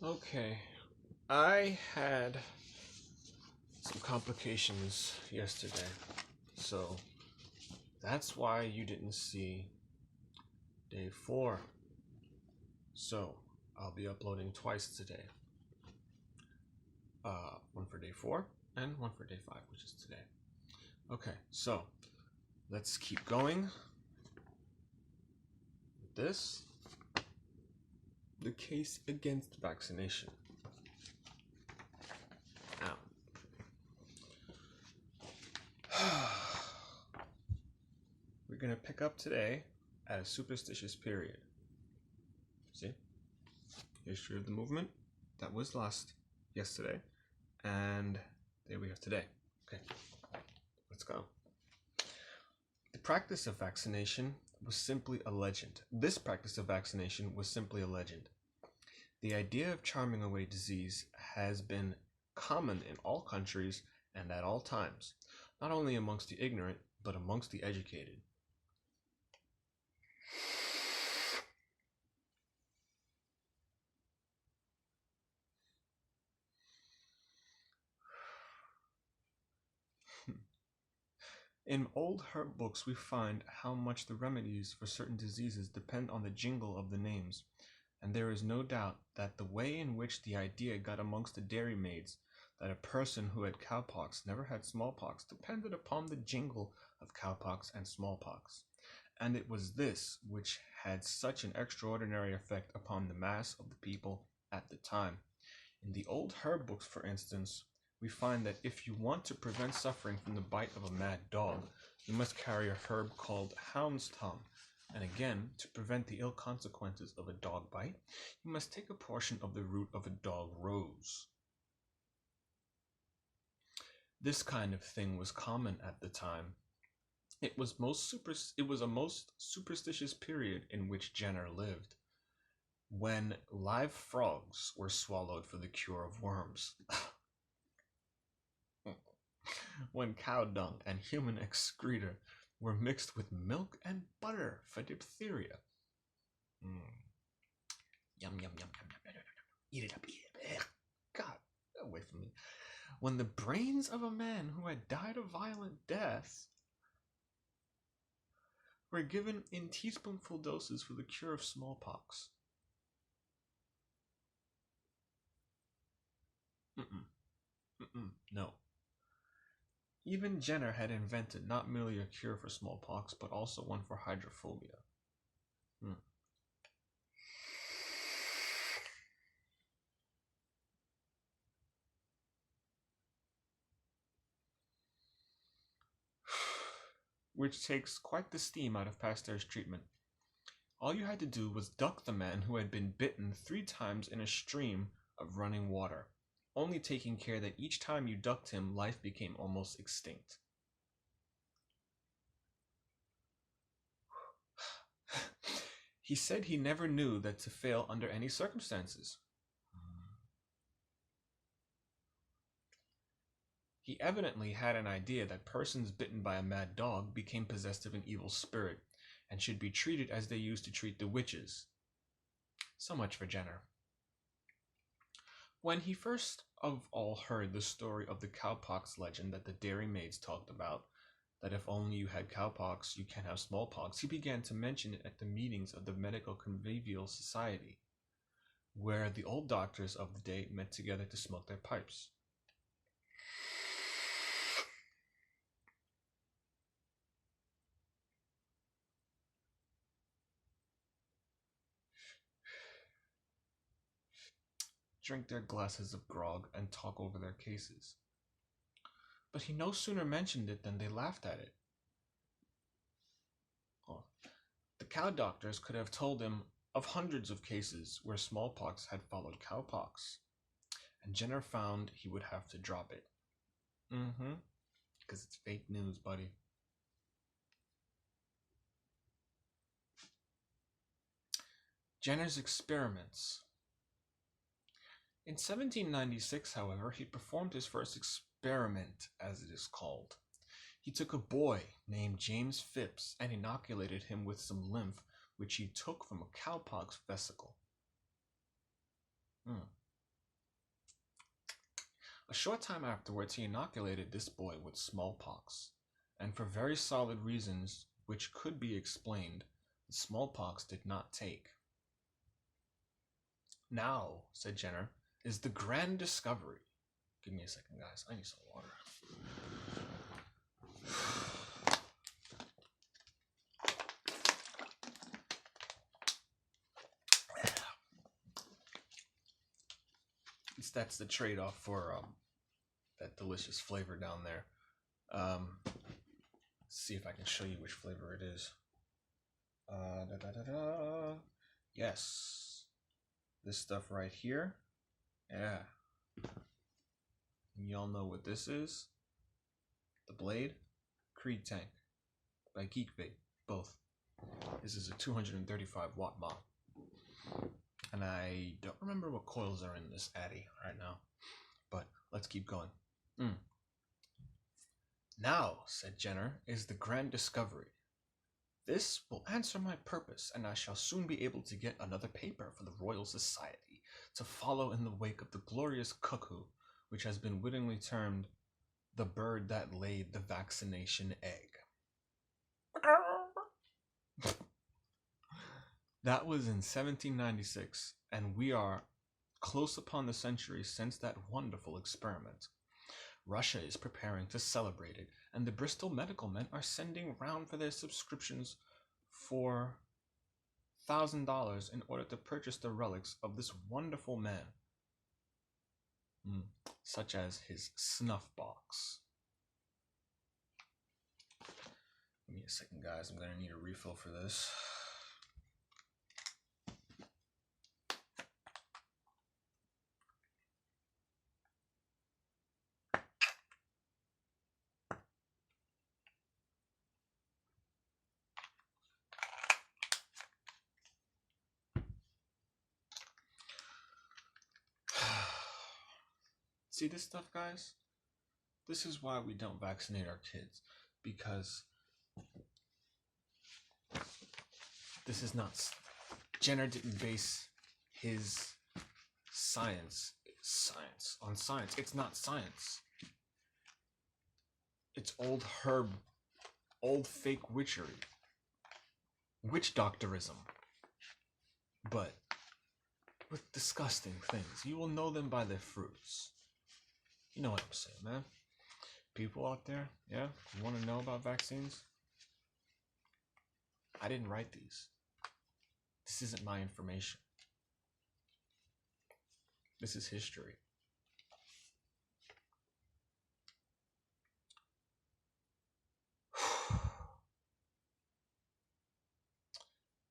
Okay, I had some complications yesterday, so that's why you didn't see day 4. So I'll be uploading twice today. One for day 4 and one for day 5, which is today. Okay, so let's keep going with this. The case against vaccination. Now, we're going to pick up today at a superstitious period. See? History of the movement. That was yesterday. And there we have today. Okay, let's go. The practice of vaccination was simply a legend. This practice of vaccination was simply a legend. The idea of charming away disease has been common in all countries and at all times, not only amongst the ignorant, but amongst the educated. In old herb books we find how much the remedies for certain diseases depend on the jingle of the names, and there is no doubt that the way in which the idea got amongst the dairymaids that a person who had cowpox never had smallpox depended upon the jingle of cowpox and smallpox, and it was this which had such an extraordinary effect upon the mass of the people at the time. In the old herb books, for instance, we find that if you want to prevent suffering from the bite of a mad dog, you must carry a herb called hound's tongue. And again, to prevent the ill consequences of a dog bite, you must take a portion of the root of a dog rose. This kind of thing was common at the time. It was a most superstitious period in which Jenner lived, when live frogs were swallowed for the cure of worms. When cow dung and human excreta were mixed with milk and butter for diphtheria. Yum, yum, yum, yum, yum, yum, yum. Eat it up, eat it up. God, away from me. When the brains of a man who had died a violent death were given in teaspoonful doses for the cure of smallpox. No. Even Jenner had invented not merely a cure for smallpox, but also one for hydrophobia. Which takes quite the steam out of Pasteur's treatment. All you had to do was duck the man who had been bitten 3 times in a stream of running water, only taking care that each time you ducked him, life became almost extinct. He said he never knew that to fail under any circumstances. He evidently had an idea that persons bitten by a mad dog became possessed of an evil spirit, and should be treated as they used to treat the witches. So much for Jenner. When he first of all heard the story of the cowpox legend that the dairymaids talked about, that if only you had cowpox, you can't have smallpox, he began to mention it at the meetings of the Medical Convivial Society, where the old doctors of the day met together to smoke their pipes. Drink their glasses of grog, and talk over their cases. But he no sooner mentioned it than they laughed at it. The cow doctors could have told him of hundreds of cases where smallpox had followed cowpox, and Jenner found he would have to drop it. Because it's fake news, buddy. Jenner's experiments. In 1796, however, he performed his first experiment, as it is called. He took a boy named James Phipps and inoculated him with some lymph which he took from a cowpox vesicle. A short time afterwards, he inoculated this boy with smallpox, and for very solid reasons which could be explained, the smallpox did not take. Now, said Jenner, is the grand discovery. Give me a second, guys. I need some water. That's the trade-off for that delicious flavor down there. Let's see if I can show you which flavor it is. Yes, this stuff right here. Yeah, and y'all know what this is. The Blade, Creed Tank by Geekbait, both. This is a 235 watt mod. And I don't remember what coils are in this Addy right now. But let's keep going. Now, said Jenner, is the grand discovery. This will answer my purpose, and I shall soon be able to get another paper for the Royal Society to follow in the wake of the glorious cuckoo, which has been wittingly termed the bird that laid the vaccination egg. That was in 1796, and we are close upon the century since that wonderful experiment. Russia is preparing to celebrate it, and the Bristol medical men are sending round for their subscriptions for $1,000 in order to purchase the relics of this wonderful man, such as his snuff box. Give me a second, guys. I'm going to need a refill for this. See this stuff, guys? This is why we don't vaccinate our kids, because this is not... Jenner didn't base his science on science. It's not science. It's old herb, old fake witchery. Witch doctorism. But with disgusting things. You will know them by their fruits. You know what I'm saying, man. People out there, yeah, you want to know about vaccines? I didn't write these. This isn't my information. This is history.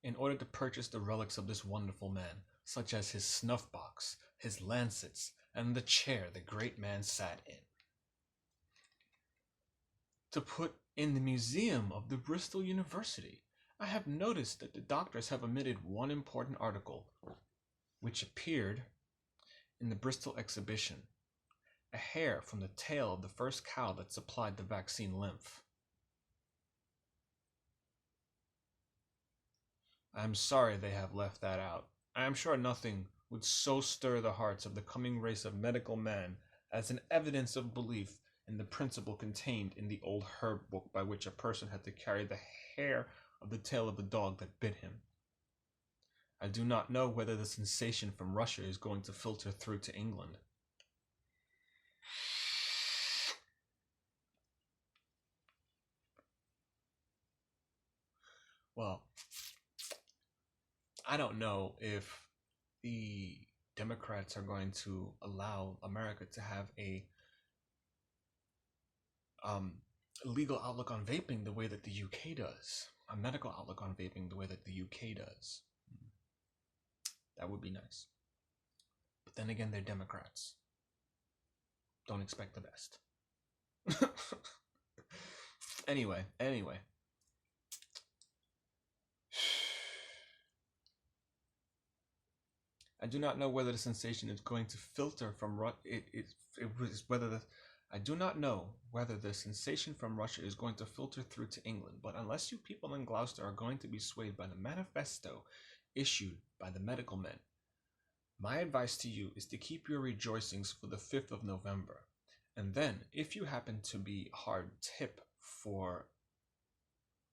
In order to purchase the relics of this wonderful man, such as his snuff box, his lancets, and the chair the great man sat in, to put in the museum of the Bristol University. I have noticed that the doctors have omitted one important article, which appeared in the Bristol exhibition, a hair from the tail of the first cow that supplied the vaccine lymph. I am sorry they have left that out. I am sure nothing would so stir the hearts of the coming race of medical men as an evidence of belief in the principle contained in the old herb book by which a person had to carry the hair of the tail of the dog that bit him. I do not know whether the sensation from Russia is going to filter through to England. Well, I don't know if the Democrats are going to allow America to have a legal outlook on vaping the way that the UK does. A medical outlook on vaping the way that the UK does. That would be nice. But then again, they're Democrats. Don't expect the best. Anyway. I do not know whether the sensation is going to filter from I do not know whether the sensation from Russia is going to filter through to England, but unless you people in Gloucester are going to be swayed by the manifesto issued by the medical men, My advice to you is to keep your rejoicings for the 5th of November. And then, if you happen to be hard tip for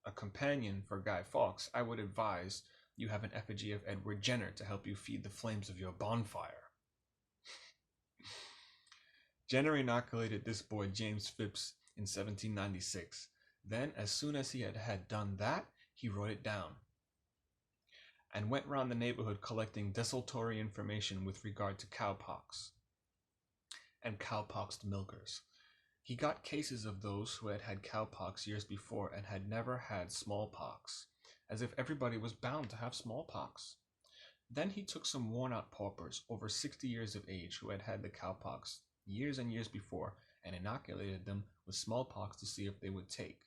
a companion for Guy Fawkes, I would advise you have an effigy of Edward Jenner to help you feed the flames of your bonfire. Jenner inoculated this boy James Phipps in 1796. Then, as soon as he had done that, he wrote it down and went round the neighborhood collecting desultory information with regard to cowpox and cowpoxed milkers. He got cases of those who had had cowpox years before and had never had smallpox, as if everybody was bound to have smallpox. Then he took some worn-out paupers over 60 years of age who had had the cowpox years and years before and inoculated them with smallpox to see if they would take.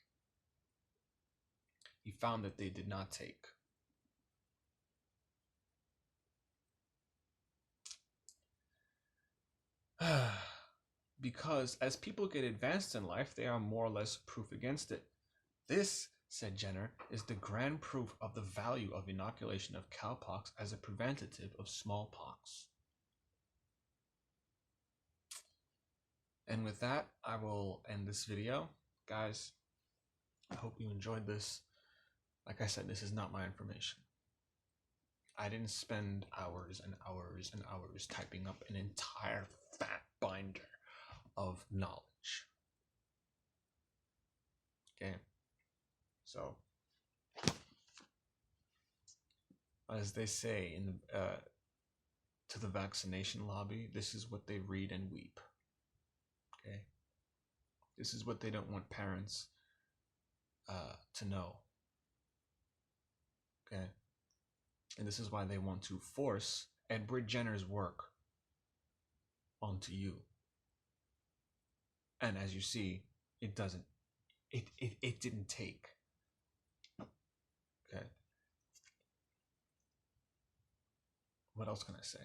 He found that they did not take. Because as people get advanced in life, they are more or less proof against it. This, said Jenner, is the grand proof of the value of inoculation of cowpox as a preventative of smallpox. And with that, I will end this video. Guys, I hope you enjoyed this. Like I said, this is not my information. I didn't spend hours and hours and hours typing up an entire fat binder of knowledge. Okay, so as they say in the to the vaccination lobby, this is what they read and weep. Okay, this is what they don't want parents to know. Okay, and this is why they want to force Edward Jenner's work onto you. And as you see, it doesn't. It didn't take. Okay. What else can I say?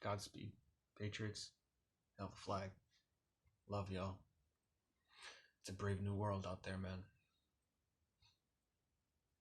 Godspeed, Patriots. Hail the flag. Love y'all. It's a brave new world out there, man.